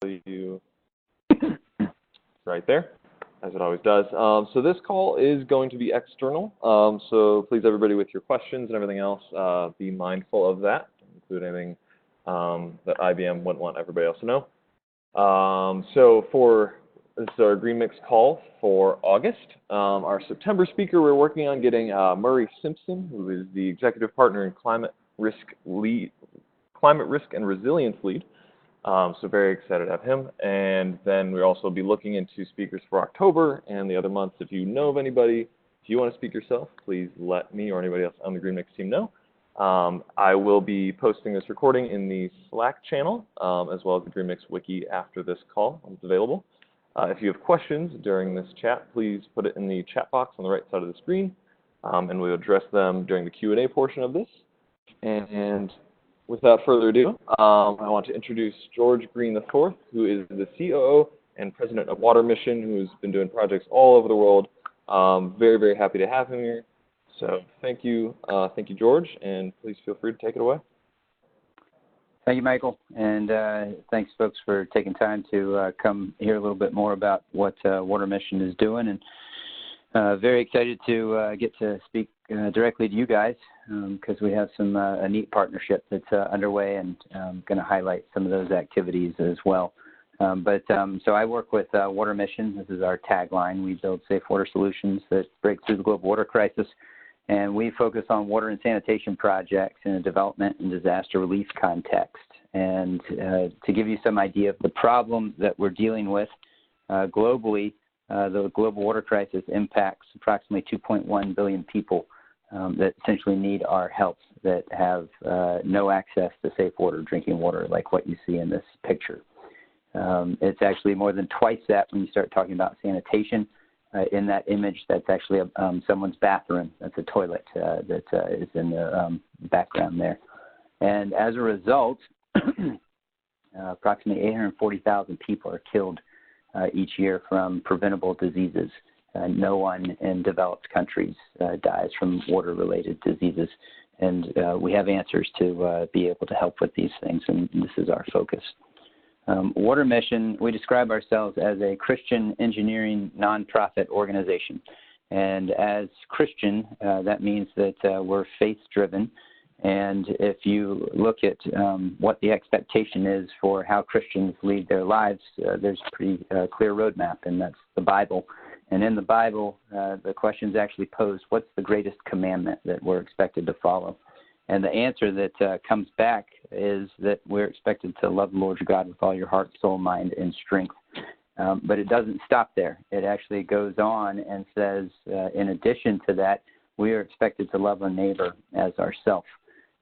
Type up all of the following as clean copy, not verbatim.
you right there, as it always does. So this call is going to be external. So please, everybody, with your questions and everything else, be mindful of that, include anything that IBM wouldn't want everybody else to know. This is our Greenmix call for August. Our September speaker, we're working on getting Murray Simpson, who is the executive partner and climate risk and resilience lead. So very excited to have him. And then we'll also be looking into speakers for October and the other months. If you know of anybody, if you want to speak yourself, please let me or anybody else on the Greenmix team know. I will be posting this recording in the Slack channel, as well as the Greenmix wiki after this call is available. If you have questions during this chat, please put it in the chat box on the right side of the screen, and we'll address them during the Q&A portion of this. And without further ado, I want to introduce George Greene IV, who is the COO and president of Water Mission, who's been doing projects all over the world. Very, very happy to have him here. So thank you, George, and please feel free to take it away. Thank you, Michael, and thanks, folks, for taking time to come hear a little bit more about what Water Mission is doing, and very excited to get to speak directly to you guys because we have a neat partnership that's underway, and I'm going to highlight some of those activities as well. So I work with Water Mission. This is our tagline. We build safe water solutions that break through the global water crisis. And we focus on water and sanitation projects in a development and disaster relief context. And to give you some idea of the problems that we're dealing with globally, the global water crisis impacts approximately 2.1 billion people that essentially need our help, that have no access to safe water, drinking water, like what you see in this picture. It's actually more than twice that when you start talking about sanitation. In that image, that's actually someone's bathroom. That's a toilet that is in the background there. And as a result, approximately 840,000 people are killed each year from preventable diseases. No one in developed countries dies from water-related diseases. And we have answers to be able to help with these things, and this is our focus. Water Mission, we describe ourselves as a Christian engineering nonprofit organization. And as Christian, that means that we're faith-driven. And if you look at what the expectation is for how Christians lead their lives, there's a pretty clear roadmap, and that's the Bible. And in the Bible, the question's actually posed, what's the greatest commandment that we're expected to follow? And the answer that comes back is that we're expected to love the Lord your God with all your heart, soul, mind, and strength. But it doesn't stop there. It actually goes on and says, in addition to that, we are expected to love our neighbor as ourselves.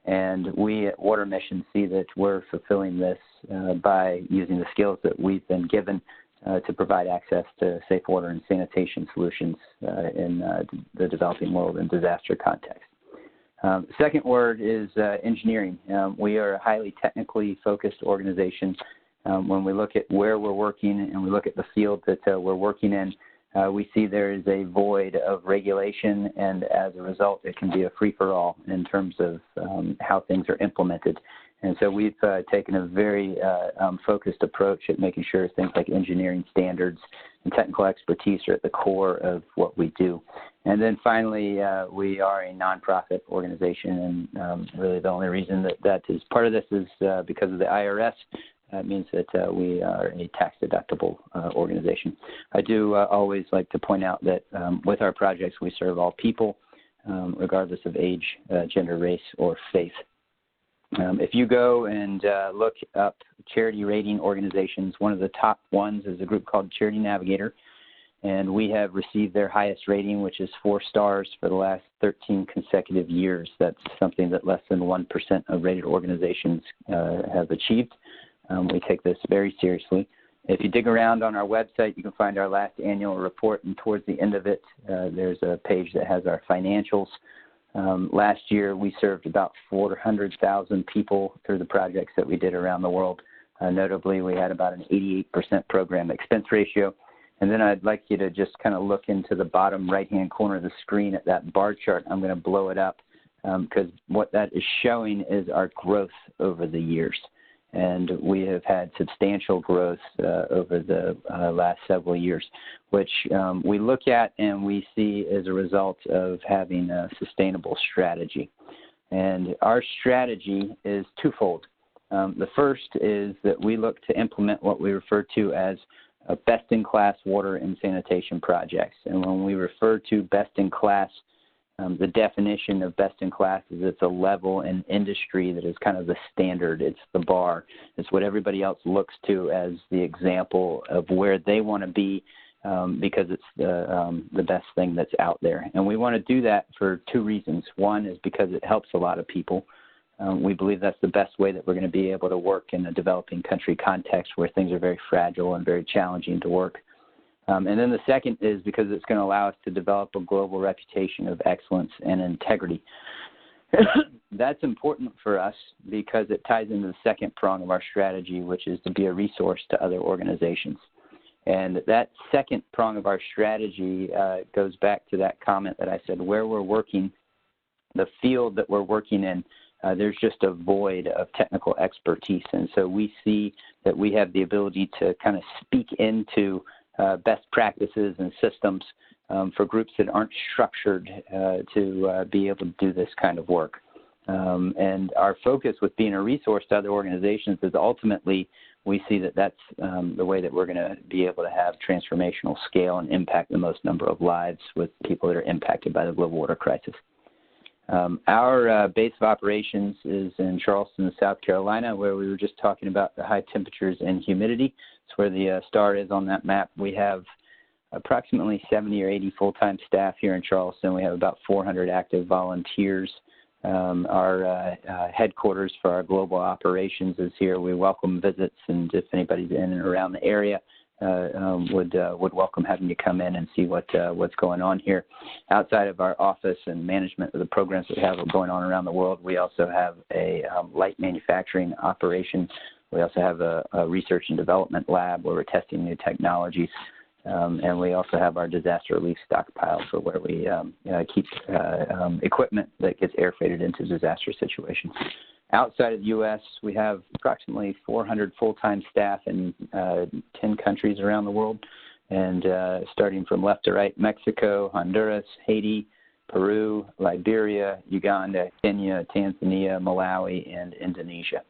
And we at Water Mission see that we're fulfilling this by using the skills that we've been given to provide access to safe water and sanitation solutions in the developing world in disaster context. The second word is engineering. We are a highly technically focused organization. When we look at where we're working and we look at the field that we're working in, we see there is a void of regulation, and as a result, it can be a free-for-all in terms of how things are implemented. And so we've taken a very focused approach at making sure things like engineering standards and technical expertise are at the core of what we do. And then finally, we are a nonprofit organization, and really the only reason that is part of this is because of the IRS. That means that we are a tax-deductible organization. I do always like to point out that with our projects, we serve all people, regardless of age, gender, race, or faith. If you go and look up charity rating organizations, one of the top ones is a group called Charity Navigator, and we have received their highest rating, which is 4 stars for the last 13 consecutive years. That's something that less than 1% of rated organizations have achieved. We take this very seriously. If you dig around on our website, you can find our last annual report, and towards the end of it, there's a page that has our financials. Last year, we served about 400,000 people through the projects that we did around the world. Notably, we had about an 88% program expense ratio. And then I'd like you to just kind of look into the bottom right-hand corner of the screen at that bar chart. I'm going to blow it up because what that is showing is our growth over the years. And we have had substantial growth over the last several years, which we look at and we see as a result of having a sustainable strategy. And our strategy is twofold. The first is that we look to implement what we refer to as best-in-class water and sanitation projects. And when we refer to best-in-class, the definition of best-in-class is it's a level in industry that is kind of the standard. It's the bar. It's what everybody else looks to as the example of where they want to be because it's the best thing that's out there. And we want to do that for two reasons. One is because it helps a lot of people. We believe that's the best way that we're going to be able to work in a developing country context where things are very fragile and very challenging to work. And then the second is because it's going to allow us to develop a global reputation of excellence and integrity. That's important for us because it ties into the second prong of our strategy, which is to be a resource to other organizations. And that second prong of our strategy goes back to that comment that I said, where we're working, the field that we're working in, there's just a void of technical expertise. And so we see that we have the ability to kind of speak into best practices and systems for groups that aren't structured to be able to do this kind of work. And our focus with being a resource to other organizations is ultimately we see that that's the way that we're going to be able to have transformational scale and impact the most number of lives with people that are impacted by the global water crisis. Our base of operations is in Charleston, South Carolina, where we were just talking about the high temperatures and humidity. It's where the star is on that map. We have approximately 70 or 80 full-time staff here in Charleston. We have about 400 active volunteers. Our headquarters for our global operations is here. We welcome visits, and if anybody's in and around the area, would welcome having you come in and see what's going on here. Outside of our office and management of the programs that we have going on around the world, we also have a light manufacturing operation. We also have a research and development lab where we're testing new technologies. And we also have our disaster relief stockpile for where we keep equipment that gets air freighted into disaster situations. Outside of the U.S., we have approximately 400 full-time staff in 10 countries around the world. And starting from left to right, Mexico, Honduras, Haiti, Peru, Liberia, Uganda, Kenya, Tanzania, Malawi, and Indonesia.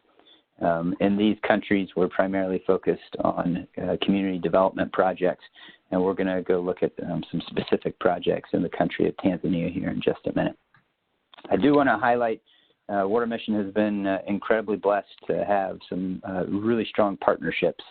In these countries, we're primarily focused on community development projects, and we're going to go look at some specific projects in the country of Tanzania here in just a minute. I do want to highlight Water Mission has been incredibly blessed to have some really strong partnerships.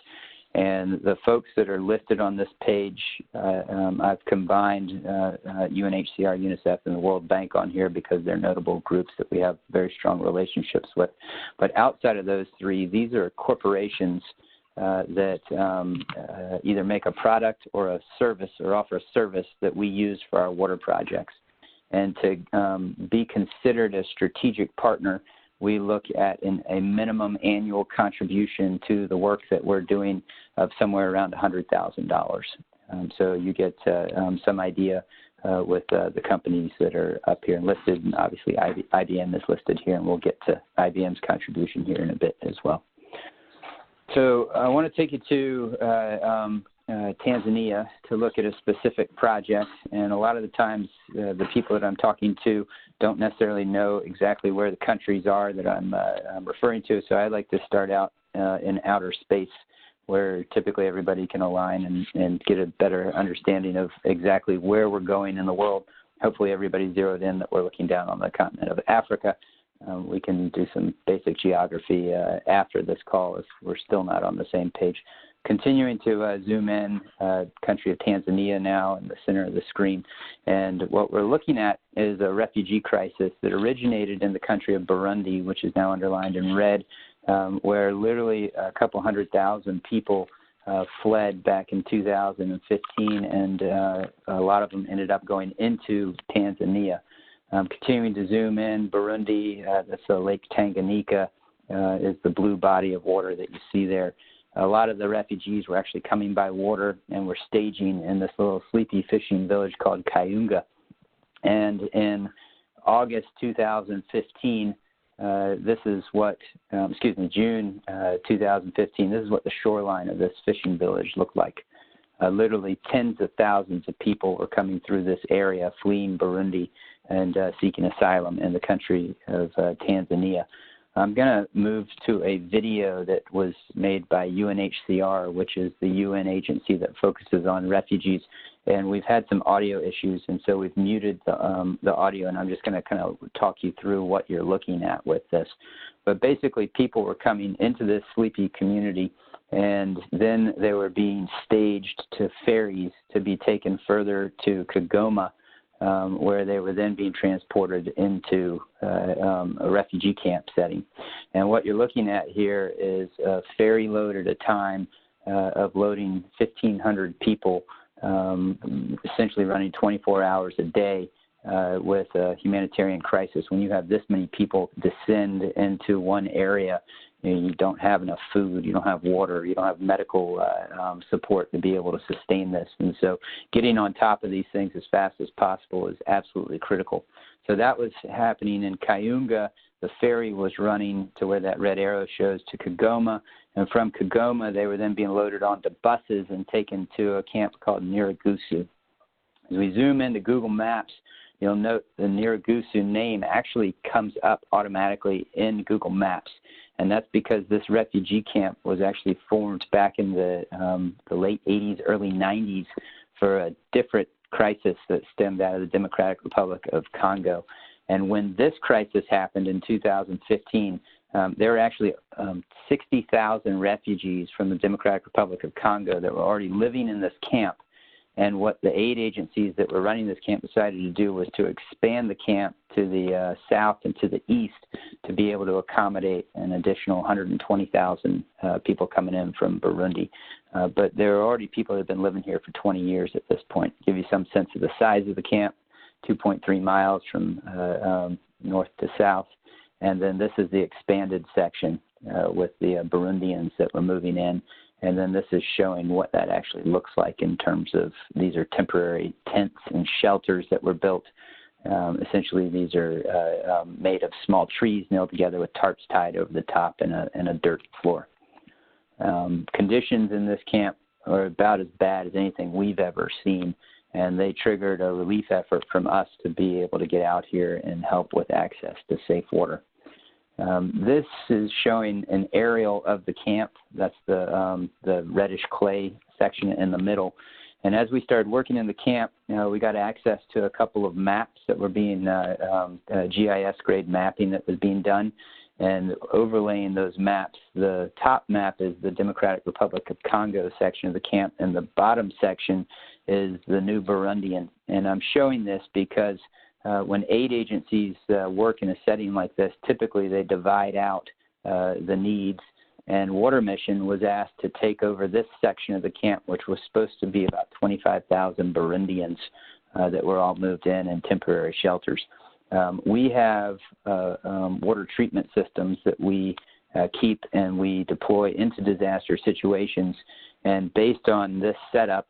And the folks that are listed on this page, I've combined UNHCR, UNICEF, and the World Bank on here because they're notable groups that we have very strong relationships with. But outside of those three, these are corporations that either make a product or a service or offer a service that we use for our water projects. And to be considered a strategic partner, we look at a minimum annual contribution to the work that we're doing of somewhere around $100,000. So you get some idea with the companies that are up here and listed, and obviously IBM is listed here, and we'll get to IBM's contribution here in a bit as well. So I want to take you to Tanzania to look at a specific project, and a lot of the times the people that I'm talking to don't necessarily know exactly where the countries are that I'm referring to, so I like to start out in outer space where typically everybody can align and get a better understanding of exactly where we're going in the world. Hopefully everybody's zeroed in that we're looking down on the continent of Africa. We can do some basic geography after this call if we're still not on the same page. Continuing to zoom in, country of Tanzania now in the center of the screen. And what we're looking at is a refugee crisis that originated in the country of Burundi, which is now underlined in red, where literally a couple 100,000 people fled back in 2015, and a lot of them ended up going into Tanzania. Continuing to zoom in, Burundi, that's the Lake Tanganyika, is the blue body of water that you see there. A lot of the refugees were actually coming by water and were staging in this little sleepy fishing village called Kayunga. And in August 2015, this is what, June 2015, this is what the shoreline of this fishing village looked like. Literally tens of thousands of people were coming through this area, fleeing Burundi and seeking asylum in the country of Tanzania. I'm going to move to a video that was made by UNHCR, which is the UN agency that focuses on refugees. And we've had some audio issues, and so we've muted the audio, and I'm just going to kind of talk you through what you're looking at with this. But basically, people were coming into this sleepy community, and then they were being staged to ferries to be taken further to Kigoma, where they were then being transported into a refugee camp setting. And what you're looking at here is a ferry load at a time of loading 1,500 people, essentially running 24 hours a day with a humanitarian crisis. When you have this many people descend into one area, you don't have enough food, you don't have water, you don't have medical support to be able to sustain this. And so getting on top of these things as fast as possible is absolutely critical. So that was happening in Kayunga. The ferry was running to where that red arrow shows, to Kigoma. And from Kigoma, they were then being loaded onto buses and taken to a camp called Nyarugusu. As we zoom into Google Maps, you'll note the Nyarugusu name actually comes up automatically in Google Maps. And that's because this refugee camp was actually formed back in the late 80s, early 90s for a different crisis that stemmed out of the Democratic Republic of Congo. And when this crisis happened in 2015, there were actually 60,000 refugees from the Democratic Republic of Congo that were already living in this camp. And what the aid agencies that were running this camp decided to do was to expand the camp to the south and to the east to be able to accommodate an additional 120,000 people coming in from Burundi. But there are already people that have been living here for 20 years at this point. To give you some sense of the size of the camp, 2.3 miles from north to south. And then this is the expanded section with the Burundians that were moving in. And then this is showing what that actually looks like in terms of, these are temporary tents and shelters that were built. Essentially, these are made of small trees nailed together with tarps tied over the top and a dirt floor. Conditions in this camp are about as bad as anything we've ever seen, and they triggered a relief effort from us to be able to get out here and help with access to safe water. This is showing an aerial of the camp. That's the reddish clay section in the middle. And as we started working in the camp, we got access to a couple of maps that were being GIS grade mapping that was being done. And overlaying those maps, the top map is the Democratic Republic of Congo section of the camp, and the bottom section is the new Burundian. And I'm showing this because when aid agencies work in a setting like this, typically they divide out the needs, and Water Mission was asked to take over this section of the camp, which was supposed to be about 25,000 Burundians that were all moved in temporary shelters. We have water treatment systems that we keep and we deploy into disaster situations, and based on this setup,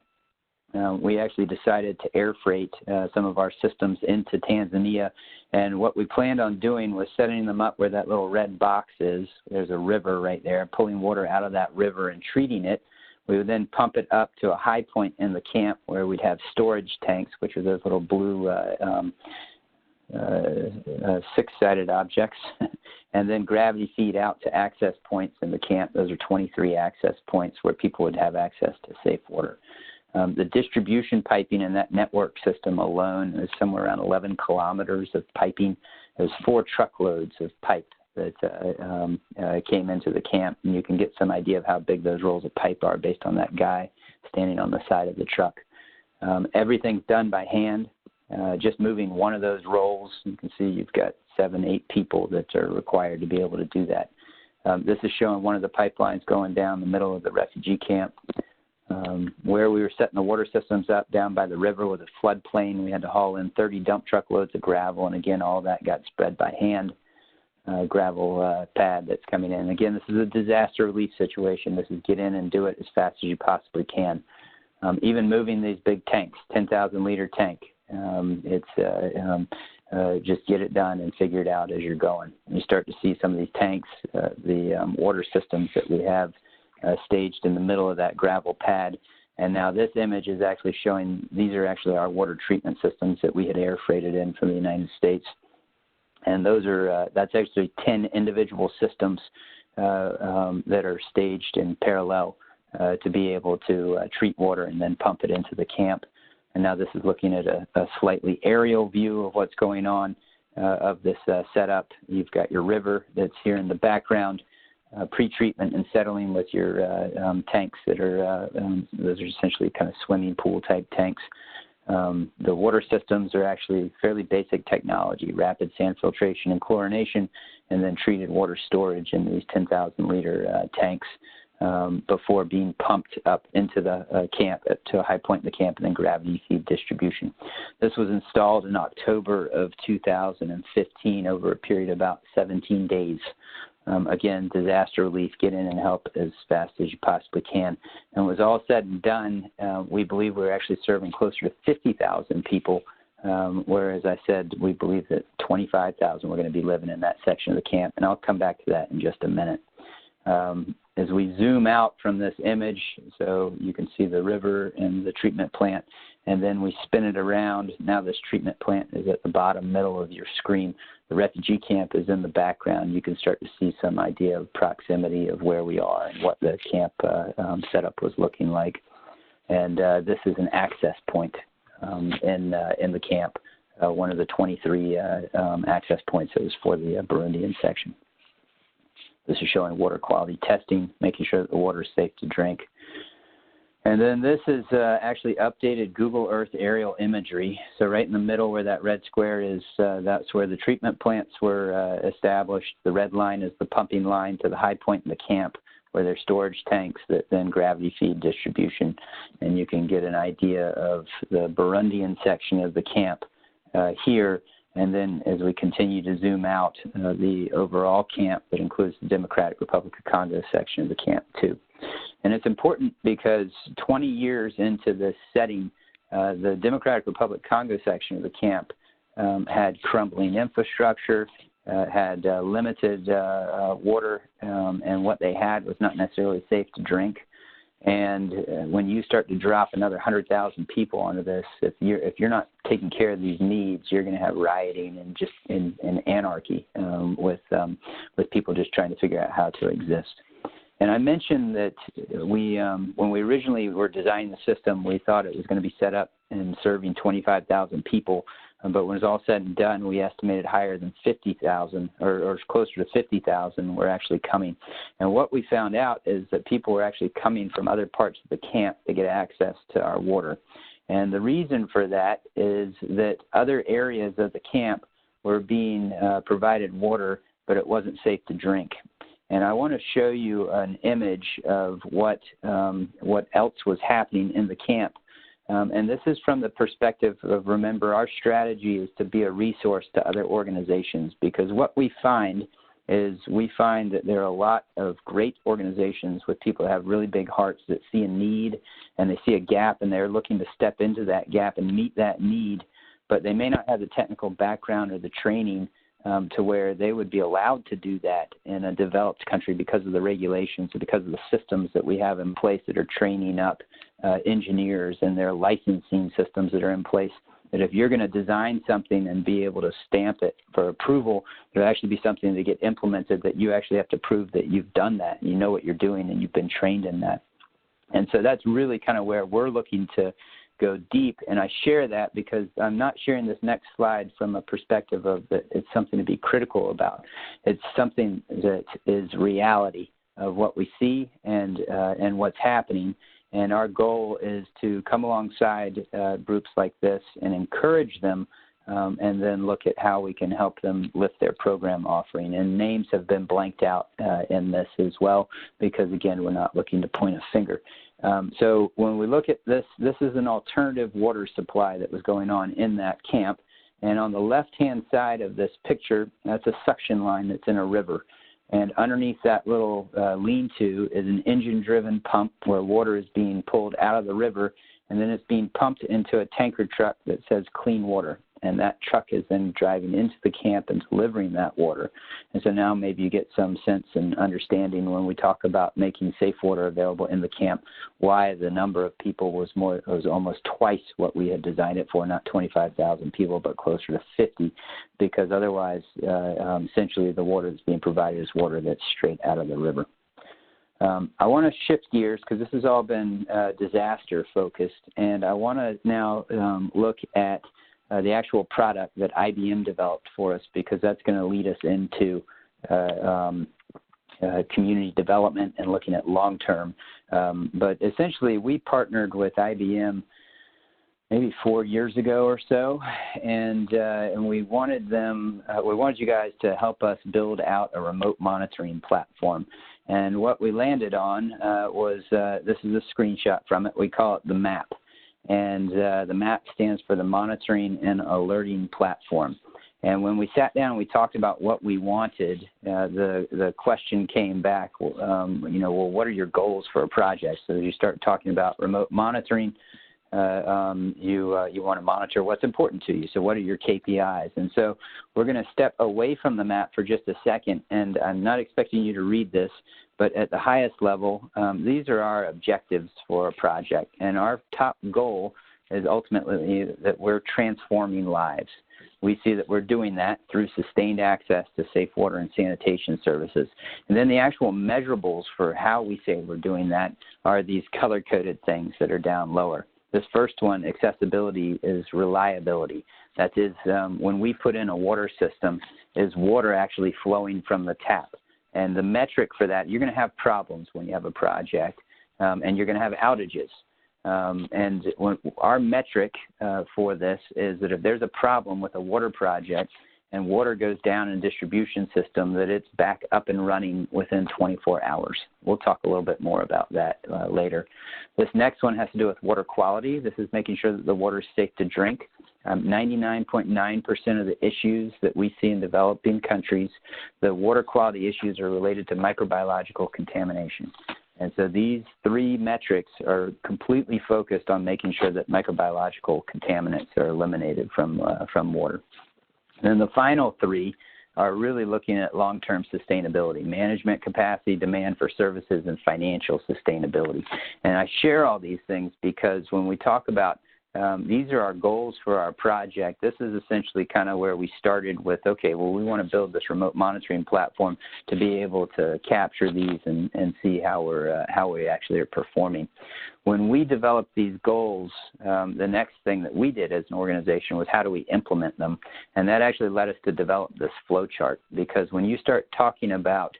we actually decided to air freight some of our systems into Tanzania. And what we planned on doing was setting them up where that little red box is. There's a river right there, pulling water out of that river and treating it. We would then pump it up to a high point in the camp where we'd have storage tanks, which are those little blue six-sided objects, and then gravity feed out to access points in the camp. Those are 23 access points where people would have access to safe water. The distribution piping in that network system alone is somewhere around 11 kilometers of piping. There's 4 truckloads of pipe that came into the camp, and you can get some idea of how big those rolls of pipe are based on that guy standing on the side of the truck. Everything's done by hand. Just moving one of those rolls, you can see you've got 7, 8 people that are required to be able to do that. This is showing one of the pipelines going down the middle of the refugee camp. Where we were setting the water systems up down by the river with a floodplain, we had to haul in 30 dump truck loads of gravel, and again, all that got spread by hand. Gravel pad that's coming in. Again, this is a disaster relief situation. This is get in and do it as fast as you possibly can. Even moving these big tanks, 10,000-liter tank. just get it done and figure it out as you're going. You start to see some of these tanks, the water systems that we have staged in the middle of that gravel pad. And now this image is actually showing, these are actually our water treatment systems that we had air freighted in from the United States. And those are, that's actually 10 individual systems that are staged in parallel to be able to treat water and then pump it into the camp. And now this is looking at a slightly aerial view of what's going on of this setup. You've got your river that's here in the background, pre-treatment and settling with your tanks that are, those are essentially kind of swimming pool type tanks. The water systems are actually fairly basic technology, rapid sand filtration and chlorination, and then treated water storage in these 10,000 liter tanks before being pumped up into the camp to a high point in the camp, and then gravity feed distribution. This was installed in October of 2015 over a period of about 17 days. Again, disaster relief, get in and help as fast as you possibly can. And was all said and done, we believe we're actually serving closer to 50,000 people, whereas I said we believe that 25,000 were going to be living in that section of the camp, and I'll come back to that in just a minute. As we zoom out from this image, so you can see the river and the treatment plant, and then we spin it around. Now this treatment plant is at the bottom middle of your screen. The refugee camp is in the background. You can start to see some idea of proximity of where we are and what the camp setup was looking like. And this is an access point in the camp, one of the 23 access points that was for the Burundian section. This is showing water quality testing, making sure that the water is safe to drink. And then this is actually updated Google Earth aerial imagery. So right in the middle where that red square is, that's where the treatment plants were established. The red line is the pumping line to the high point in the camp where there's storage tanks that then gravity feed distribution. And you can get an idea of the Burundian section of the camp here. And then as we continue to zoom out, the overall camp that includes the Democratic Republic of Congo section of the camp too. And it's important because 20 years into this setting, the Democratic Republic Congo section of the camp had crumbling infrastructure, had limited water, and what they had was not necessarily safe to drink. And when you start to drop another 100,000 people onto this, if you're not taking care of these needs, you're going to have rioting and just in anarchy with people just trying to figure out how to exist. And I mentioned that when we originally were designing the system, we thought it was going to be set up and serving 25,000 people. But when it was all said and done, we estimated higher than 50,000 or closer to 50,000 were actually coming. And what we found out is that people were actually coming from other parts of the camp to get access to our water. And the reason for that is that other areas of the camp were being provided water, but it wasn't safe to drink. And I want to show you an image of what else was happening in the camp. And this is from the perspective of, remember, our strategy is to be a resource to other organizations, because what we find is that there are a lot of great organizations with people that have really big hearts that see a need and they see a gap and they're looking to step into that gap and meet that need, but they may not have the technical background or the training to where they would be allowed to do that in a developed country because of the regulations or because of the systems that we have in place that are training up engineers and their licensing systems that are in place. That if you're going to design something and be able to stamp it for approval, there'll actually be something to get implemented that you actually have to prove that you've done that, you know what you're doing, and you've been trained in that. And so that's really kind of where we're looking to go deep, and I share that because I'm not sharing this next slide from a perspective of that it's something to be critical about. It's something that is reality of what we see and what's happening, and our goal is to come alongside groups like this and encourage them and then look at how we can help them lift their program offering. And names have been blanked out in this as well because, again, we're not looking to point a finger. So when we look at this, this is an alternative water supply that was going on in that camp. And on the left-hand side of this picture, that's a suction line that's in a river. And underneath that little lean-to is an engine-driven pump where water is being pulled out of the river, and then it's being pumped into a tanker truck that says clean water. and that truck is then driving into the camp and delivering that water. And so now maybe you get some sense and understanding when we talk about making safe water available in the camp, why the number of people was almost twice what we had designed it for, not 25,000 people, but closer to 50, because otherwise, essentially the water that's being provided is water that's straight out of the river. I want to shift gears because this has all been disaster focused, and I want to now look at the actual product that IBM developed for us, because that's going to lead us into community development and looking at long-term. But essentially, we partnered with IBM maybe 4 years ago or so, and we wanted you guys to help us build out a remote monitoring platform. And what we landed on was, this is a screenshot from it. We call it the MAP. And the MAP stands for the Monitoring and Alerting Platform. And when we sat down and we talked about what we wanted, the question came back, well, what are your goals for a project? So you start talking about remote monitoring. You want to monitor what's important to you. So what are your KPIs? And so we're going to step away from the map for just a second, and I'm not expecting you to read this, but at the highest level, these are our objectives for a project. And our top goal is ultimately that we're transforming lives. We see that we're doing that through sustained access to safe water and sanitation services. And then the actual measurables for how we say we're doing that are these color-coded things that are down lower. This first one, accessibility, is reliability. That is, when we put in a water system, is water actually flowing from the tap? And the metric for that, you're going to have problems when you have a project, and you're going to have outages. And our metric for this is that if there's a problem with a water project and water goes down in a distribution system, that it's back up and running within 24 hours. We'll talk a little bit more about that later. This next one has to do with water quality. This is making sure that the water is safe to drink. 99.9% of the issues that we see in developing countries, the water quality issues are related to microbiological contamination. And so these three metrics are completely focused on making sure that microbiological contaminants are eliminated from water. And then the final three are really looking at long-term sustainability, management capacity, demand for services, and financial sustainability. And I share all these things because when we talk about these are our goals for our project. This is essentially kind of where we started with, okay, well, we want to build this remote monitoring platform to be able to capture these and see how we actually are performing. When we developed these goals, the next thing that we did as an organization was how do we implement them? And that actually led us to develop this flow chart, because when you start talking about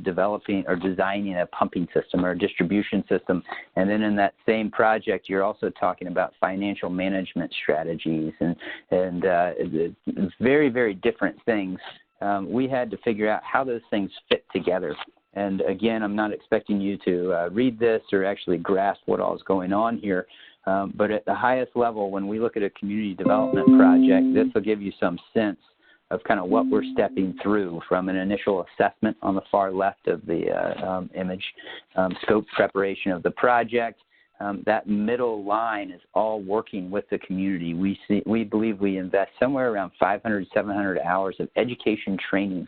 developing or designing a pumping system or a distribution system, and then in that same project you're also talking about financial management strategies and very, very different things. We had to figure out how those things fit together. And again, I'm not expecting you to read this or actually grasp what all is going on here, but at the highest level, when we look at a community development project, this will give you some sense of kind of what we're stepping through from an initial assessment on the far left of the image, scope preparation of the project. That middle line is all working with the community. We believe we invest somewhere around 500, 700 hours of education training,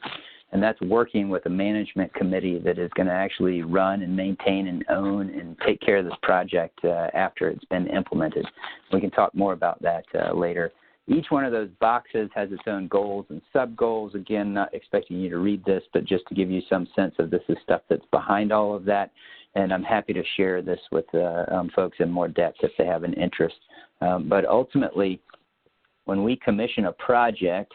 and that's working with a management committee that is going to actually run and maintain and own and take care of this project after it's been implemented. We can talk more about that later. Each one of those boxes has its own goals and sub-goals. Again, not expecting you to read this, but just to give you some sense of this is stuff that's behind all of that. And I'm happy to share this with folks in more depth if they have an interest. But ultimately, when we commission a project,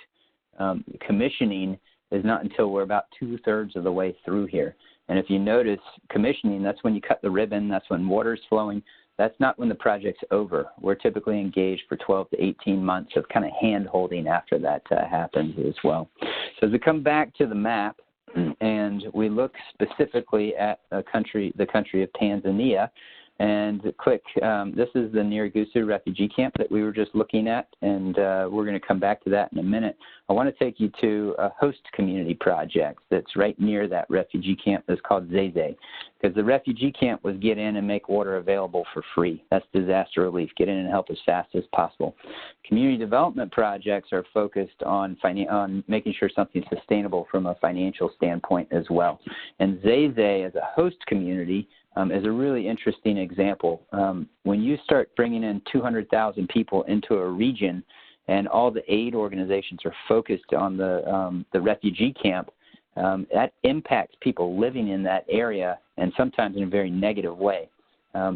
commissioning is not until we're about 2/3 of the way through here. And if you notice, commissioning, that's when you cut the ribbon, that's when water's flowing. That's not when the project's over. We're typically engaged for 12 to 18 months of kind of hand-holding after that happens as well. So as we come back to the map and we look specifically at the country of Tanzania, And click, this is the Niragusu refugee camp that we were just looking at, and we're going to come back to that in a minute. I want to take you to a host community project that's right near that refugee camp that's called Zeze, because the refugee camp was get in and make water available for free. That's disaster relief. Get in and help as fast as possible. Community development projects are focused on making sure something's sustainable from a financial standpoint as well. And Zeze, as a host community, is a really interesting example. When you start bringing in 200,000 people into a region and all the aid organizations are focused on the refugee camp, that impacts people living in that area, and sometimes in a very negative way.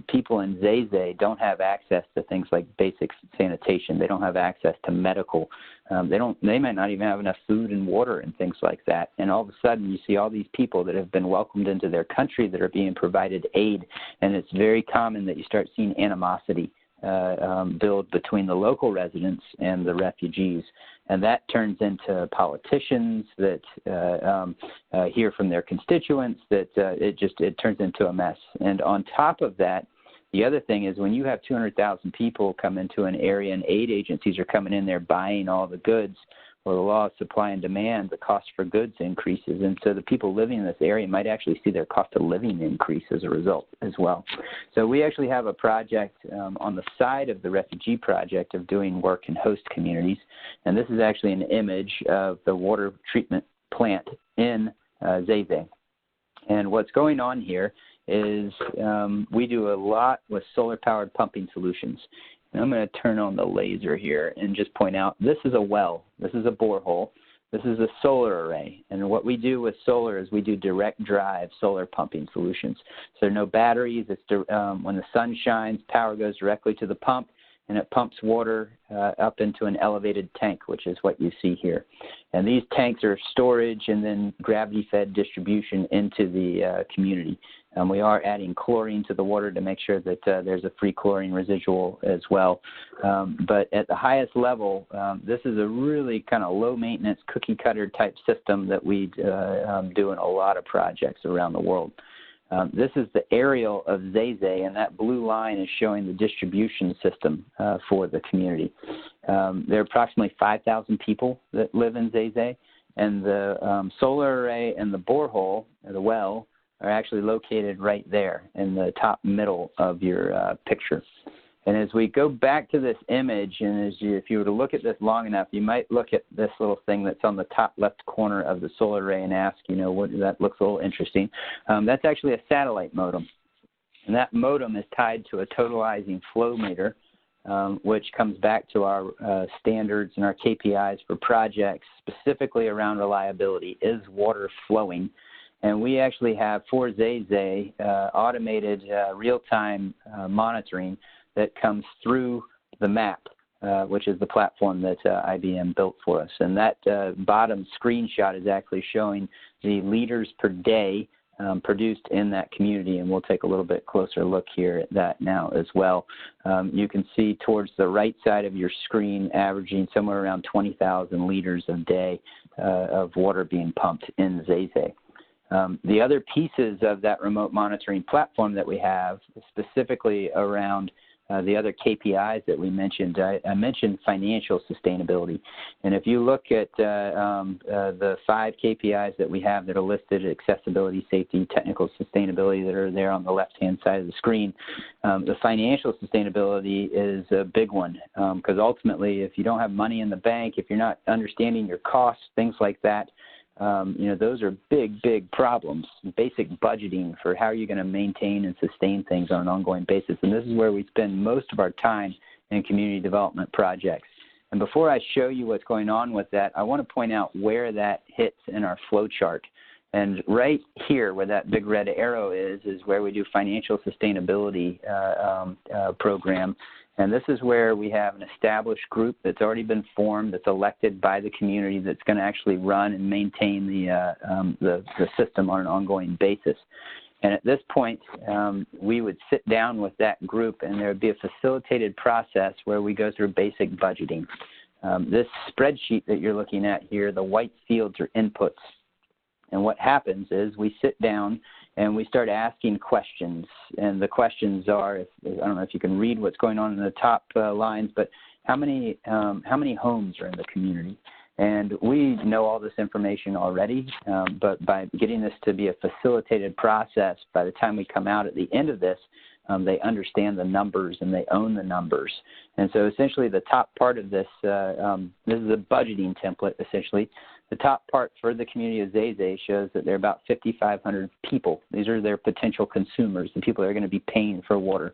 People in Zeze don't have access to things like basic sanitation. They don't have access to medical. They might not even have enough food and water and things like that. And all of a sudden, you see all these people that have been welcomed into their country that are being provided aid, and it's very common that you start seeing animosity build between the local residents and the refugees. And that turns into politicians that hear from their constituents, that it turns into a mess. And on top of that, the other thing is when you have 200,000 people come into an area and aid agencies are coming in there buying all the goods, well, the law of supply and demand, the cost for goods increases. And so the people living in this area might actually see their cost of living increase as a result as well. So we actually have a project on the side of the refugee project of doing work in host communities. And this is actually an image of the water treatment plant in Zeze. And what's going on here is we do a lot with solar-powered pumping solutions. And I'm going to turn on the laser here and just point out this is a well. This is a borehole. This is a solar array. And what we do with solar is we do direct drive solar pumping solutions. So no batteries. It's when the sun shines, power goes directly to the pump, and it pumps water up into an elevated tank, which is what you see here. And these tanks are storage and then gravity-fed distribution into the community. We are adding chlorine to the water to make sure that there's a free chlorine residual as well. But at the highest level, this is a really kind of low-maintenance, cookie-cutter type system that we do in a lot of projects around the world. This is the aerial of Zeze, and that blue line is showing the distribution system for the community. There are approximately 5,000 people that live in Zeze, and the solar array and the borehole, or the well, are actually located right there in the top middle of your picture. And as we go back to this image, and if you were to look at this long enough, you might look at this little thing that's on the top left corner of the solar array and ask, what that looks a little interesting. That's actually a satellite modem. And that modem is tied to a totalizing flow meter, which comes back to our standards and our KPIs for projects, specifically around reliability. Is water flowing? And we actually have, for Zeze, automated real-time monitoring that comes through the map, which is the platform that IBM built for us. And that bottom screenshot is actually showing the liters per day produced in that community, and we'll take a little bit closer look here at that now as well. You can see towards the right side of your screen averaging somewhere around 20,000 liters a day of water being pumped in Zeze. The other pieces of that remote monitoring platform that we have, specifically around the other KPIs that we mentioned, I mentioned financial sustainability. And if you look at the 5 KPIs that we have that are listed, accessibility, safety, technical sustainability, that are there on the left-hand side of the screen, the financial sustainability is a big one, because ultimately if you don't have money in the bank, if you're not understanding your costs, things like that, those are big problems. Basic budgeting for how you're going to maintain and sustain things on an ongoing basis. And this is where we spend most of our time in community development projects. And before I show you what's going on with that, I want to point out where that hits in our flow chart. And right here, where that big red arrow is where we do financial sustainability program. And this is where we have an established group that's already been formed, that's elected by the community, that's going to actually run and maintain the system on an ongoing basis. And at this point, we would sit down with that group, and there would be a facilitated process where we go through basic budgeting. This spreadsheet that you're looking at here, the white fields are inputs. And what happens is we sit down and we start asking questions. And the questions are, I don't know if you can read what's going on in the top lines, but how many homes are in the community? And we know all this information already, but by getting this to be a facilitated process, by the time we come out at the end of this, they understand the numbers and they own the numbers. And so essentially the top part of this, this is a budgeting template essentially. The top part for the community of Zay shows that there are about 5,500 people. These are their potential consumers, the people that are going to be paying for water.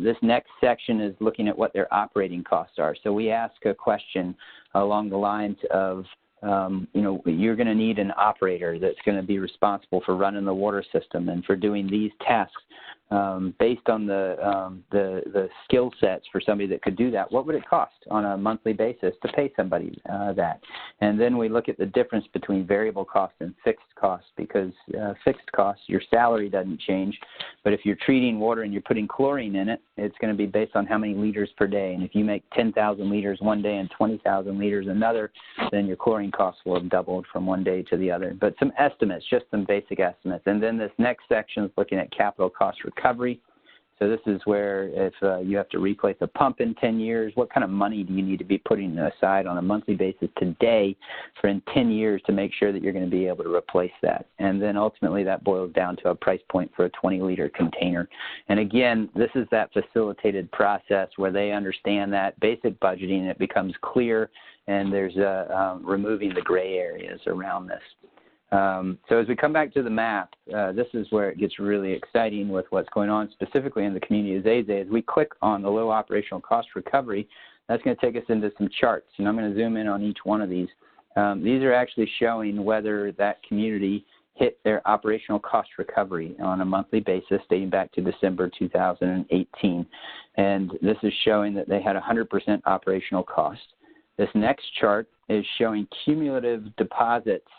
This next section is looking at what their operating costs are. So we ask a question along the lines of, you're going to need an operator that's going to be responsible for running the water system and for doing these tasks. Based on the skill sets for somebody that could do that, what would it cost on a monthly basis to pay somebody that? And then we look at the difference between variable costs and fixed costs, because fixed costs, your salary doesn't change, but if you're treating water and you're putting chlorine in it, it's going to be based on how many liters per day. And if you make 10,000 liters one day and 20,000 liters another, then your chlorine costs will have doubled from one day to the other. But some estimates, just some basic estimates. And then this next section is looking at capital cost recovery. So this is where if you have to replace a pump in 10 years, what kind of money do you need to be putting aside on a monthly basis today for in 10 years to make sure that you're going to be able to replace that? And then ultimately that boils down to a price point for a 20-liter container. And again, this is that facilitated process where they understand that basic budgeting, and it becomes clear, and there's removing the gray areas around this. So as we come back to the map, this is where it gets really exciting with what's going on specifically in the community of Zay. As we click on the low operational cost recovery, that's going to take us into some charts. And I'm going to zoom in on each one of these. These are actually showing whether that community hit their operational cost recovery on a monthly basis dating back to December 2018. And this is showing that they had 100% operational cost. This next chart is showing cumulative deposits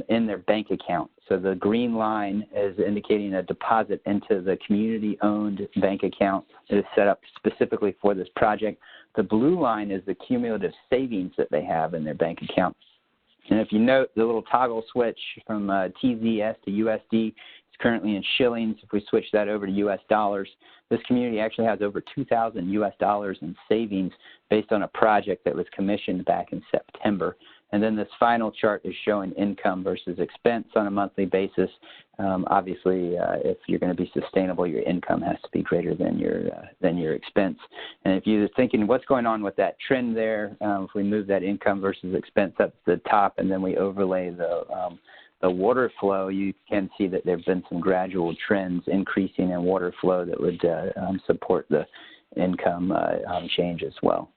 in their bank account. So the green line is indicating a deposit into the community-owned bank account that is set up specifically for this project. The blue line is the cumulative savings that they have in their bank account. And if you note the little toggle switch from TZS to USD, it's currently in shillings. If we switch that over to US dollars, this community actually has over $2,000 US dollars in savings based on a project that was commissioned back in September. And then this final chart is showing income versus expense on a monthly basis. Obviously, if you're going to be sustainable, your income has to be greater than your expense. And if you're thinking what's going on with that trend there, if we move that income versus expense up to the top and then we overlay the water flow, you can see that there have been some gradual trends increasing in water flow that would support the income change as well.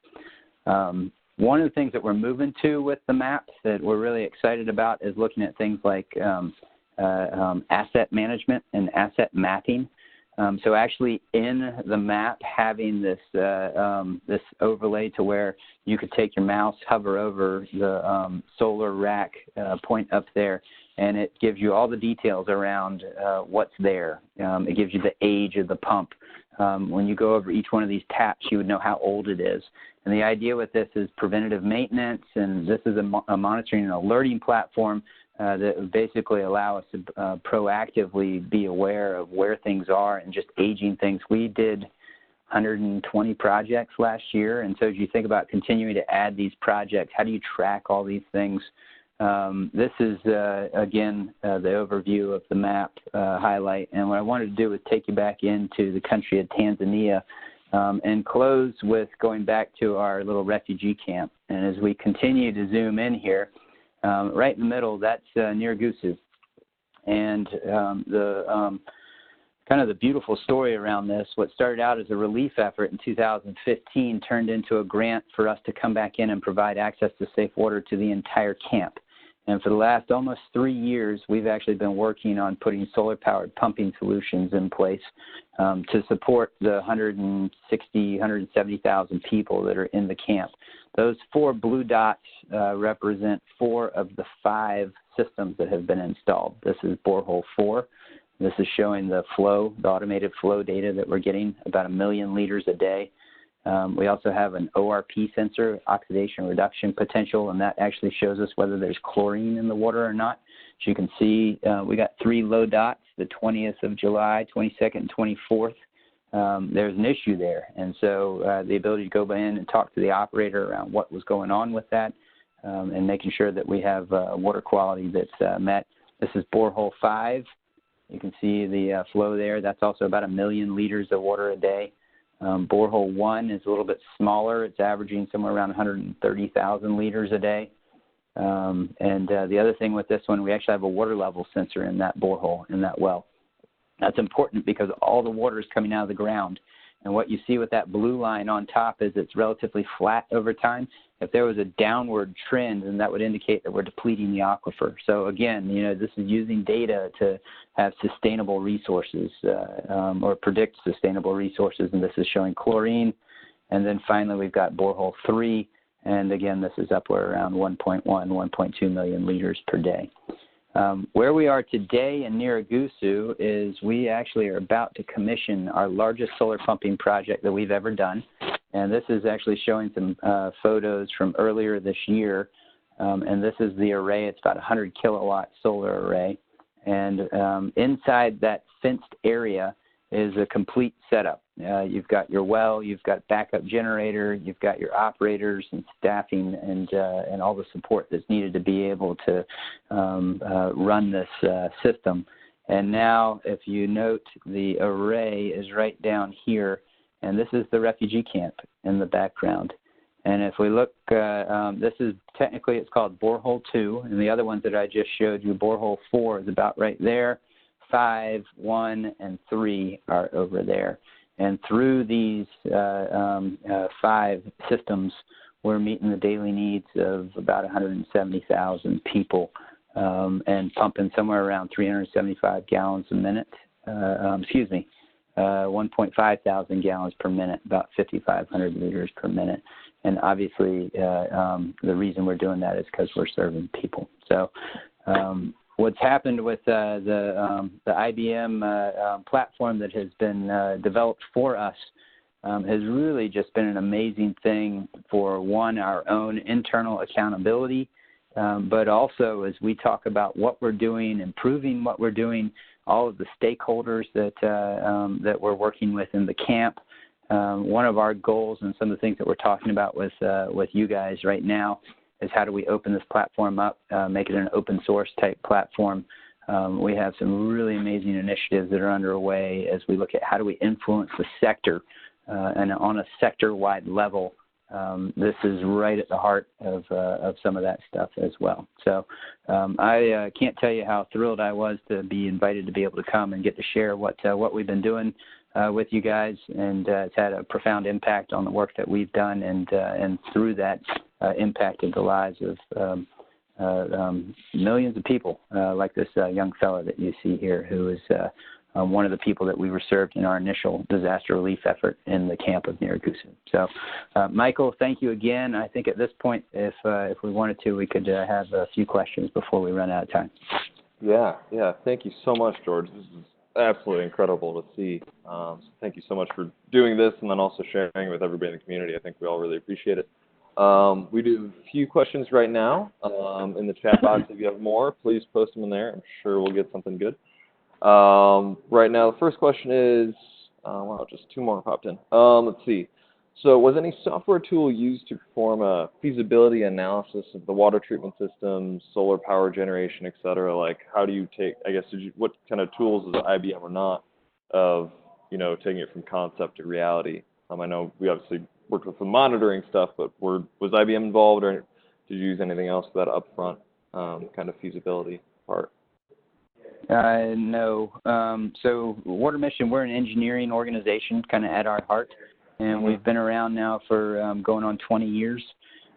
One of the things that we're moving to with the map that we're really excited about is looking at things like asset management and asset mapping. So actually in the map, having this this overlay to where you could take your mouse, hover over the solar rack point up there, and it gives you all the details around what's there. It gives you the age of the pump. When you go over each one of these taps, you would know how old it is. And the idea with this is preventative maintenance, and this is a monitoring and alerting platform that would basically allow us to proactively be aware of where things are and just aging things. We did 120 projects last year, and so as you think about continuing to add these projects, how do you track all these things? This is, again, the overview of the map highlight, and what I wanted to do was take you back into the country of Tanzania and close with going back to our little refugee camp. And as we continue to zoom in here, right in the middle, that's Nyarugusu. And kind of the beautiful story around this, what started out as a relief effort in 2015 turned into a grant for us to come back in and provide access to safe water to the entire camp. And for the last almost 3 years, we've actually been working on putting solar-powered pumping solutions in place to support the 170,000 people that are in the camp. Those 4 blue dots represent 4 of the 5 systems that have been installed. This is borehole 4. This is showing the flow, the automated flow data that we're getting, about 1 million liters a day. We also have an ORP sensor, oxidation reduction potential, and that actually shows us whether there's chlorine in the water or not. you can see, we got 3 low dots, the 20th of July, 22nd, and 24th. There's an issue there. And so the ability to go in and talk to the operator around what was going on with that and making sure that we have water quality that's met. This is borehole 5. You can see the flow there. That's also about 1 million liters of water a day. Borehole 1 is a little bit smaller. It's averaging somewhere around 130,000 liters a day. The other thing with this one, we actually have a water level sensor in that borehole, in that well. That's important because all the water is coming out of the ground. And what you see with that blue line on top is it's relatively flat over time. If there was a downward trend, then that would indicate that we're depleting the aquifer. So again, this is using data to have sustainable resources or predict sustainable resources. And this is showing chlorine. And then finally, we've got borehole 3. And again, this is upward around 1.1, 1.2 million liters per day. Where we are today in Niragusu is we actually are about to commission our largest solar pumping project that we've ever done. And this is actually showing some photos from earlier this year. And this is the array. It's about a 100 kilowatt solar array. And inside that fenced area is a complete setup. You've got your well, you've got backup generator, you've got your operators and staffing and all the support that's needed to be able to run this system. And now, if you note, the array is right down here, and this is the refugee camp in the background. And if we look, this is technically, it's called borehole 2, and the other ones that I just showed you, borehole 4 is about right there. 5, 1, and 3 are over there. And through these 5 systems, we're meeting the daily needs of about 170,000 people and pumping somewhere around 375 gallons a minute. 1.5 thousand gallons per minute, about 5,500 liters per minute. And obviously, the reason we're doing that is because we're serving people. So what's happened with the IBM platform that has been developed for us has really just been an amazing thing for, one, our own internal accountability, but also as we talk about what we're doing, improving what we're doing, all of the stakeholders that we're working with in the camp. One of our goals and some of the things that we're talking about with you guys right now is how do we open this platform up, make it an open source type platform. We have some really amazing initiatives that are underway as we look at how do we influence the sector and on a sector-wide level. This is right at the heart of some of that stuff as well. So I can't tell you how thrilled I was to be invited to be able to come and get to share what we've been doing with you guys, and it's had a profound impact on the work that we've done, and through that impacted the lives of millions of people, like this young fellow that you see here, who is one of the people that we were served in our initial disaster relief effort in the camp of Niragusu. So, Michael, thank you again. I think at this point, if we wanted to, we could have a few questions before we run out of time. Yeah. Thank you so much, George. This is absolutely incredible to see. So thank you so much for doing this and then also sharing with everybody in the community. I think we all really appreciate it. We do a few questions right now in the chat box. If you have more, please post them in there. I'm sure we'll get something good. Right now, the first question is, wow, just 2 more popped in. Let's see. So was any software tool used to perform a feasibility analysis of the water treatment system, solar power generation, et cetera? Like, how do you take, I guess, what kind of tools is IBM or not of, taking it from concept to reality? I know we obviously worked with the monitoring stuff, but was IBM involved, or did you use anything else for that upfront kind of feasibility part? No. So Water Mission, we're an engineering organization kind of at our heart, and we've been around now for going on 20 years,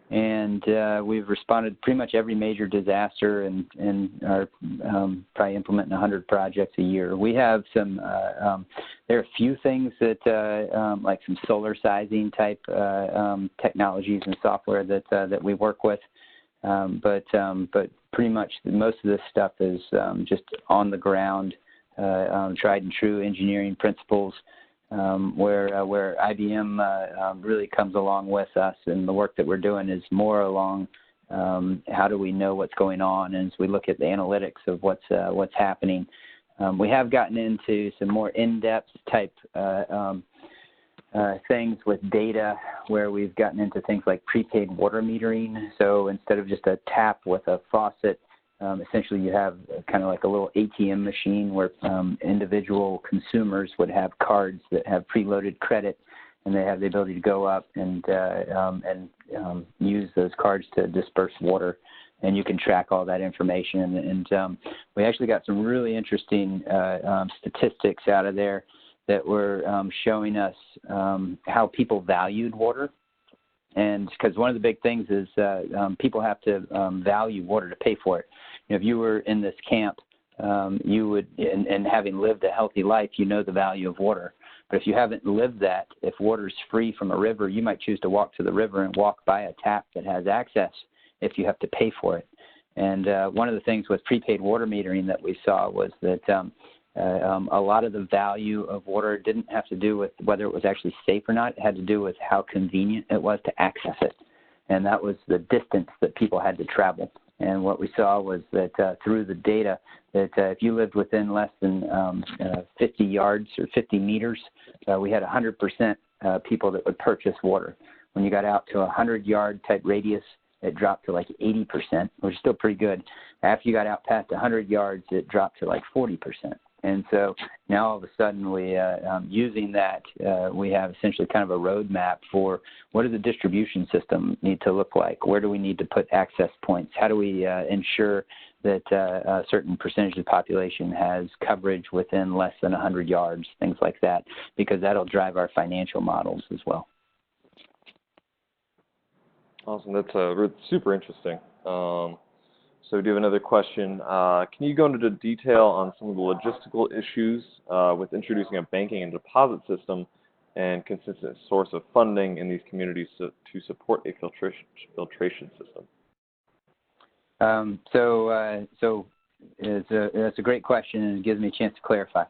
and we've responded pretty much every major disaster and are probably implementing 100 projects a year. We have some, there are a few things that, like some solar sizing type technologies and software that we work with, but pretty much most of this stuff is just on the ground, tried and true engineering principles, where IBM really comes along with us, and the work that we're doing is more along How do we know what's going on? And as we look at the analytics of what's happening, we have gotten into some more in-depth type things with data, where we've gotten into things like prepaid water metering. So instead of just a tap with a faucet, essentially you have kind of like a little ATM machine where individual consumers would have cards that have preloaded credit, and they have the ability to go up and use those cards to disperse water. And you can track all that information. And we actually got some really interesting statistics out of there that were showing us how people valued water. And because one of the big things is people have to value water to pay for it. If you were in this camp, you would, and having lived a healthy life, you know the value of water. But if you haven't lived that, if water's free from a river, you might choose to walk to the river and walk by a tap that has access if you have to pay for it. And one of the things with prepaid water metering that we saw was that a lot of the value of water didn't have to do with whether it was actually safe or not. It had to do with how convenient it was to access it. And that was the distance that people had to travel. And what we saw was that through the data, that if you lived within less than 50 yards or 50 meters, we had 100% people that would purchase water. When you got out to a 100-yard type radius, it dropped to like 80%, which is still pretty good. After you got out past 100 yards, it dropped to like 40%. And so now all of a sudden we, using that, we have essentially kind of a roadmap for what does the distribution system need to look like? Where do we need to put access points? How do we ensure that a certain percentage of the population has coverage within less than 100 yards, things like that, because that'll drive our financial models as well. Awesome. That's super interesting. So we do have another question. Can you go into detail on some of the logistical issues with introducing a banking and deposit system and consistent source of funding in these communities to support a filtration system? So that's a great question, and it gives me a chance to clarify.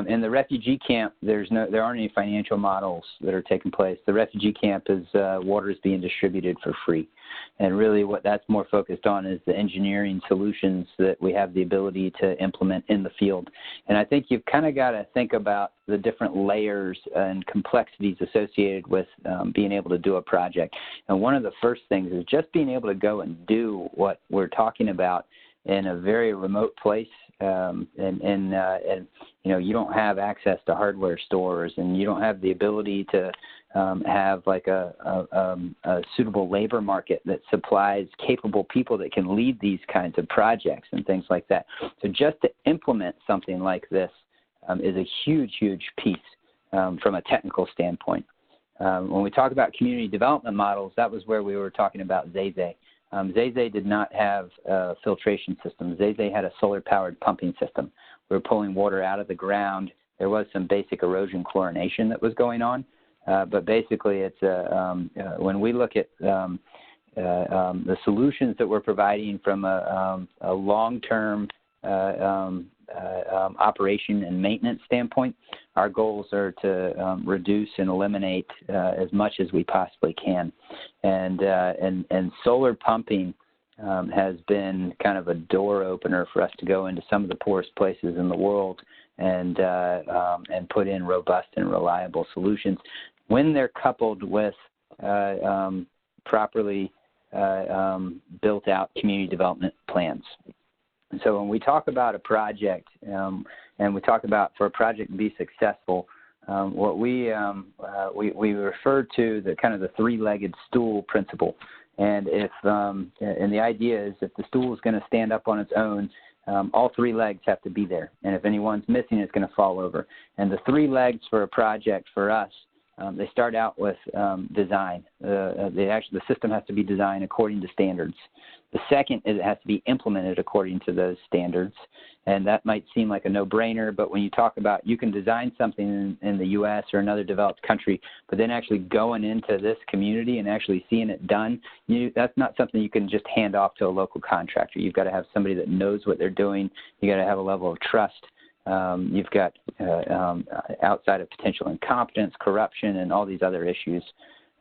In the refugee camp, there aren't any financial models that are taking place. The refugee camp is water is being distributed for free. And really what that's more focused on is the engineering solutions that we have the ability to implement in the field. And I think you've kind of got to think about the different layers and complexities associated with being able to do a project. And one of the first things is just being able to go and do what we're talking about in a very remote place. And you know, you don't have access to hardware stores, and you don't have the ability to have like a suitable labor market that supplies capable people that can lead these kinds of projects and things like that. So just to implement something like this is a huge, huge piece from a technical standpoint. When we talk about community development models, that was where we were talking about Zay. Zay did not have a filtration system. Zay had a solar-powered pumping system. We were pulling water out of the ground. There was some basic erosion chlorination that was going on, but basically it's when we look at the solutions that we're providing from a long-term operation and maintenance standpoint, our goals are to reduce and eliminate as much as we possibly can. And solar pumping has been kind of a door opener for us to go into some of the poorest places in the world and put in robust and reliable solutions when they're coupled with properly built out community development plans. And so when we talk about a project, and we talk about for a project to be successful, what we refer to the kind of the three-legged stool principle. And and the idea is if the stool is going to stand up on its own, all three legs have to be there. And if anyone's missing, it's going to fall over. And the three legs for a project for us, they start out with design. The system has to be designed according to standards. The second is it has to be implemented according to those standards. And that might seem like a no-brainer, but when you talk about you can design something in the U.S. or another developed country, but then actually going into this community and actually seeing it done, that's not something you can just hand off to a local contractor. You've got to have somebody that knows what they're doing. You've got to have a level of trust. You've got outside of potential incompetence, corruption, and all these other issues.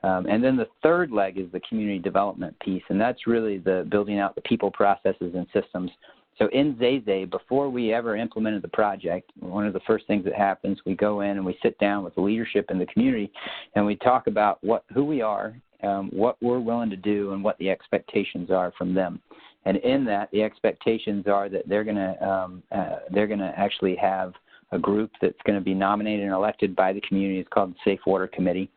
And then the third leg is the community development piece, and that's really the building out the people, processes, and systems. So in Zay, before we ever implemented the project, one of the first things that happens, we go in and we sit down with the leadership in the community, and we talk about who we are, what we're willing to do, and what the expectations are from them. And in that, the expectations are that they're going to actually have a group that's going to be nominated and elected by the community. It's called the Safe Water Committee.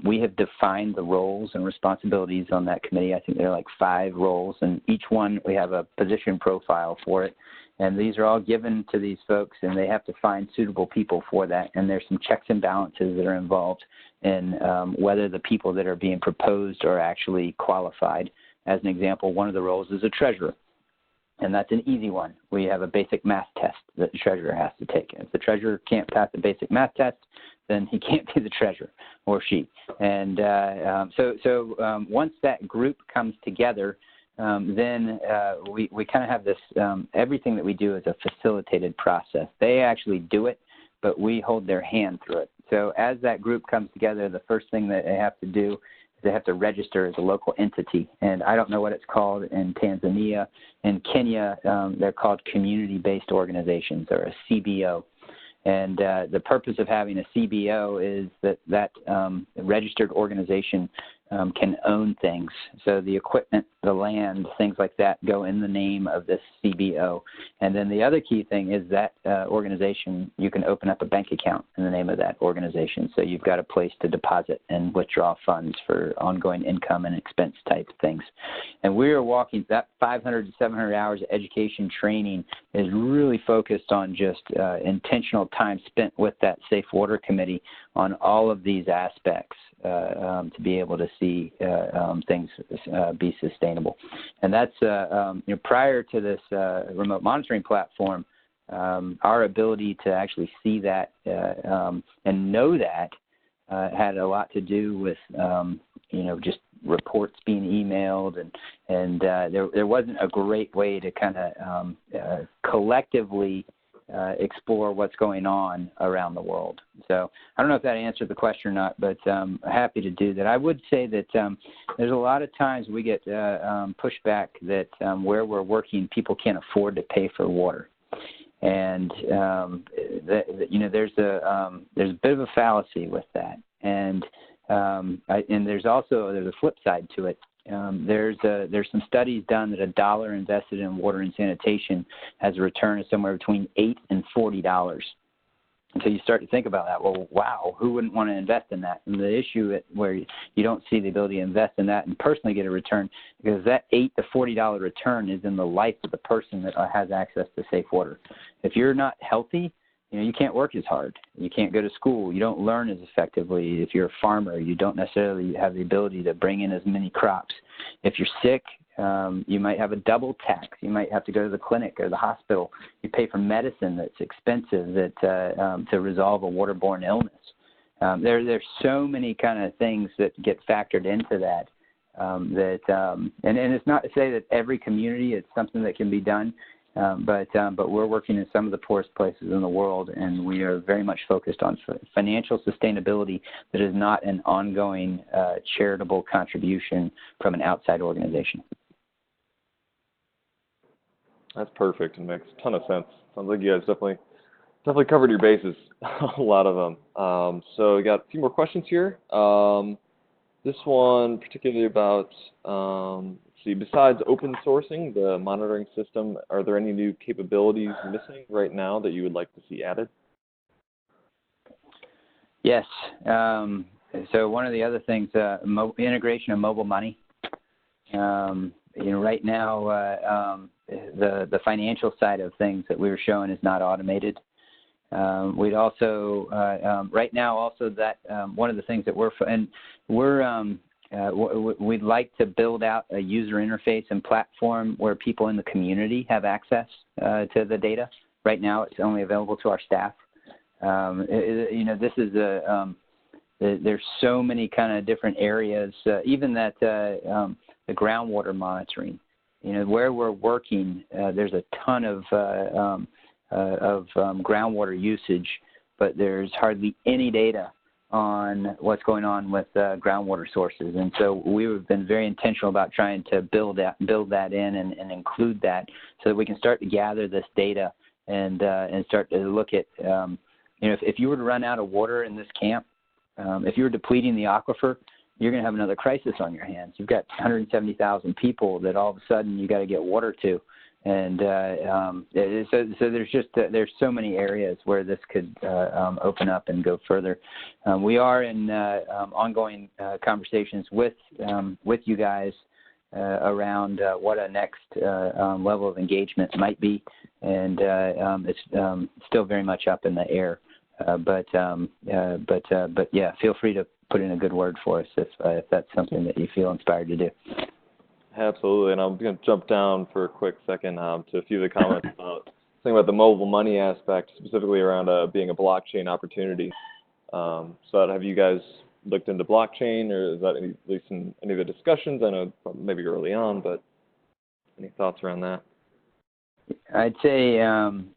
We have defined the roles and responsibilities on that committee. I think there are like 5 roles, and each one we have a position profile for it. And these are all given to these folks, and they have to find suitable people for that. And there's some checks and balances that are involved in whether the people that are being proposed are actually qualified. As an example, one of the roles is a treasurer, and that's an easy one. We have a basic math test that the treasurer has to take. If the treasurer can't pass the basic math test, then he can't be the treasurer, or she. And so once that group comes together, then we kind of have this, everything that we do is a facilitated process. They actually do it, but we hold their hand through it. So as that group comes together, the first thing that they have to do is they have to register as a local entity. And I don't know what it's called in Tanzania. In Kenya, they're called community-based organizations, or a CBO. And the purpose of having a CBO is that registered organization can own things. So the equipment, the land, things like that go in the name of this CBO. And then the other key thing is that organization, you can open up a bank account in the name of that organization. So you've got a place to deposit and withdraw funds for ongoing income and expense type things. And we are walking, that 500 to 700 hours of education training is really focused on just intentional time spent with that Safe Water Committee on all of these aspects to be able to see things be sustainable. And that's, prior to this remote monitoring platform, our ability to actually see that and know that had a lot to do with, just reports being emailed, and there wasn't a great way to kind of collectively explore what's going on around the world. So I don't know if that answered the question or not, but I'm happy to do that. I would say that there's a lot of times we get pushback that where we're working, people can't afford to pay for water. And, there's a bit of a fallacy with that. And there's a flip side to it. There's some studies done that $1 invested in water and sanitation has a return of somewhere between $8 and $40. And so you start to think about that. Well, wow, who wouldn't want to invest in that? And the issue where you don't see the ability to invest in that and personally get a return, because that $8 to $40 return is in the life of the person that has access to safe water. If you're not healthy, you can't work as hard. You can't go to school. You don't learn as effectively. If you're a farmer, you don't necessarily have the ability to bring in as many crops. If you're sick, you might have a double tax. You might have to go to the clinic or the hospital. You pay for medicine that's expensive to resolve a waterborne illness. There's so many kind of things that get factored into that. And it's not to say that every community it's something that can be done. But we're working in some of the poorest places in the world, and we are very much focused on financial sustainability that is not an ongoing charitable contribution from an outside organization. That's perfect and makes a ton of sense. Sounds like you guys definitely covered your bases, a lot of them. So we got a few more questions here. This one particularly about, besides open sourcing the monitoring system, are there any new capabilities missing right now that you would like to see added? Yes. So one of the other things, integration of mobile money. Right now, the financial side of things that we were showing is not automated. We'd also, right now, also that one of the things that we'd like to build out a user interface and platform where people in the community have access to the data. Right now, it's only available to our staff. This is there's so many kind of different areas, even that the groundwater monitoring. Where we're working, there's a ton of groundwater usage, but there's hardly any data on what's going on with groundwater sources. And so we've been very intentional about trying to build that in and include that so that we can start to gather this data and start to look at, if you were to run out of water in this camp, if you were depleting the aquifer, you're going to have another crisis on your hands. You've got 170,000 people that all of a sudden you got to get water to. And so there's so many areas where this could open up and go further. We are in ongoing conversations with you guys around what a next level of engagement might be, and it's still very much up in the air. But yeah, feel free to put in a good word for us if that's something that you feel inspired to do. Absolutely, and I'm going to jump down for a quick second to a few of the comments about something about the mobile money aspect, specifically around being a blockchain opportunity. So have you guys looked into blockchain, or is that at least in any of the discussions? I know maybe early on, but any thoughts around that? I'd say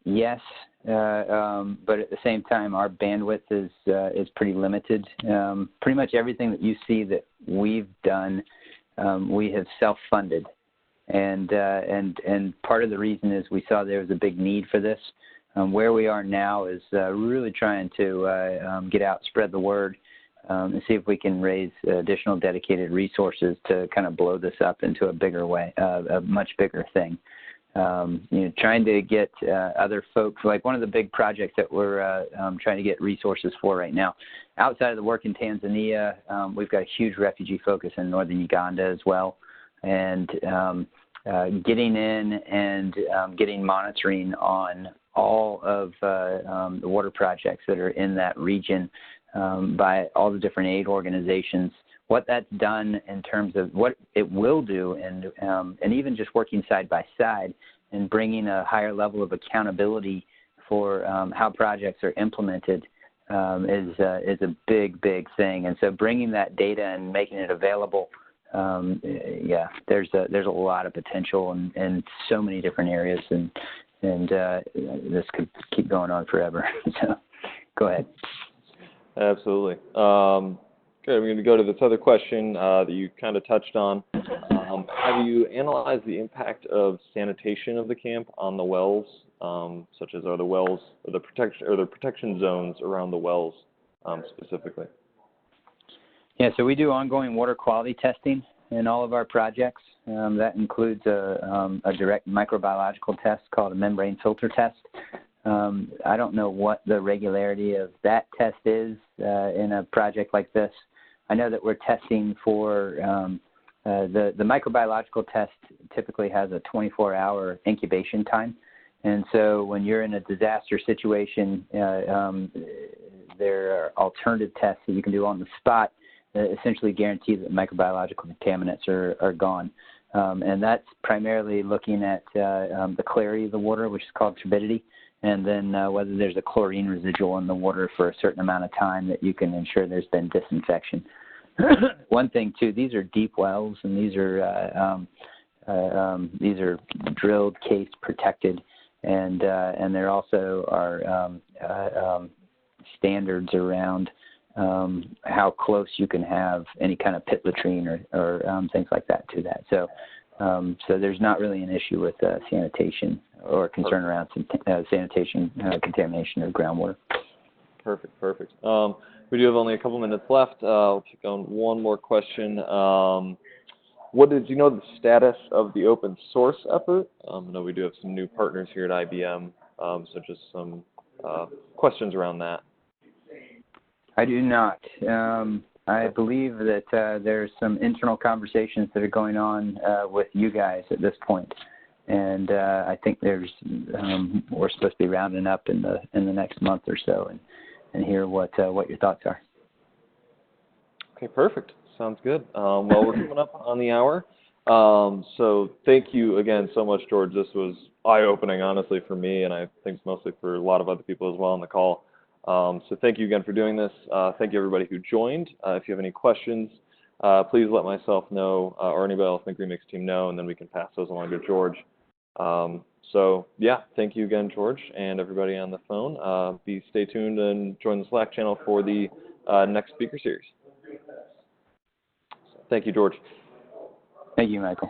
yes, but at the same time, our bandwidth is pretty limited. Pretty much everything that you see that we've done, we have self-funded, and part of the reason is we saw there was a big need for this. Where we are now is really trying to get out, spread the word, and see if we can raise additional dedicated resources to kind of blow this up into a bigger way, a much bigger thing. Trying to get other folks, like one of the big projects that we're trying to get resources for right now. Outside of the work in Tanzania, we've got a huge refugee focus in northern Uganda as well. And getting in and getting monitoring on all of the water projects that are in that region by all the different aid organizations. What that's done in terms of what it will do, and even just working side by side and bringing a higher level of accountability for how projects are implemented is a big thing. And so bringing that data and making it available, there's a lot of potential in so many different areas, and this could keep going on forever. So go ahead. Absolutely. Okay, I'm going to go to this other question that you kind of touched on. Have you analyzed the impact of sanitation of the camp on the wells, such as are the wells, or the protection zones around the wells specifically? Yeah, so we do ongoing water quality testing in all of our projects. That includes a direct microbiological test called a membrane filter test. I don't know what the regularity of that test is in a project like this. I know that we're testing for the microbiological test typically has a 24-hour incubation time. And so when you're in a disaster situation, there are alternative tests that you can do on the spot that essentially guarantee that microbiological contaminants are gone. And that's primarily looking at the clarity of the water, which is called turbidity, and then whether there's a chlorine residual in the water for a certain amount of time that you can ensure there's been disinfection. One thing too, these are deep wells, and these are drilled, cased, protected, and there also are standards around how close you can have any kind of pit latrine or things like that to that. So there's not really an issue with sanitation or concern around sanitation, contamination of groundwater. Perfect. We do have only a couple minutes left. I'll kick on one more question. What did you know the status of the open source effort? I know we do have some new partners here at IBM, so just some questions around that. I do not. I believe that there's some internal conversations that are going on with you guys at this point, and I think we're supposed to be rounding up in the next month or so and hear what your thoughts are. Okay, perfect. Sounds good. Well, we're coming up on the hour, so thank you again so much, George. This was eye-opening, honestly, for me, and I think mostly for a lot of other people as well on the call. So thank you again for doing this. Thank you, everybody who joined. If you have any questions, please let myself know or anybody else in the Greenmix team know, and then we can pass those along to George. So, yeah, thank you again, George, and everybody on the phone. Stay tuned and join the Slack channel for the next speaker series. So thank you, George. Thank you, Michael.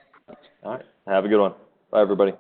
All right. Have a good one. Bye, everybody.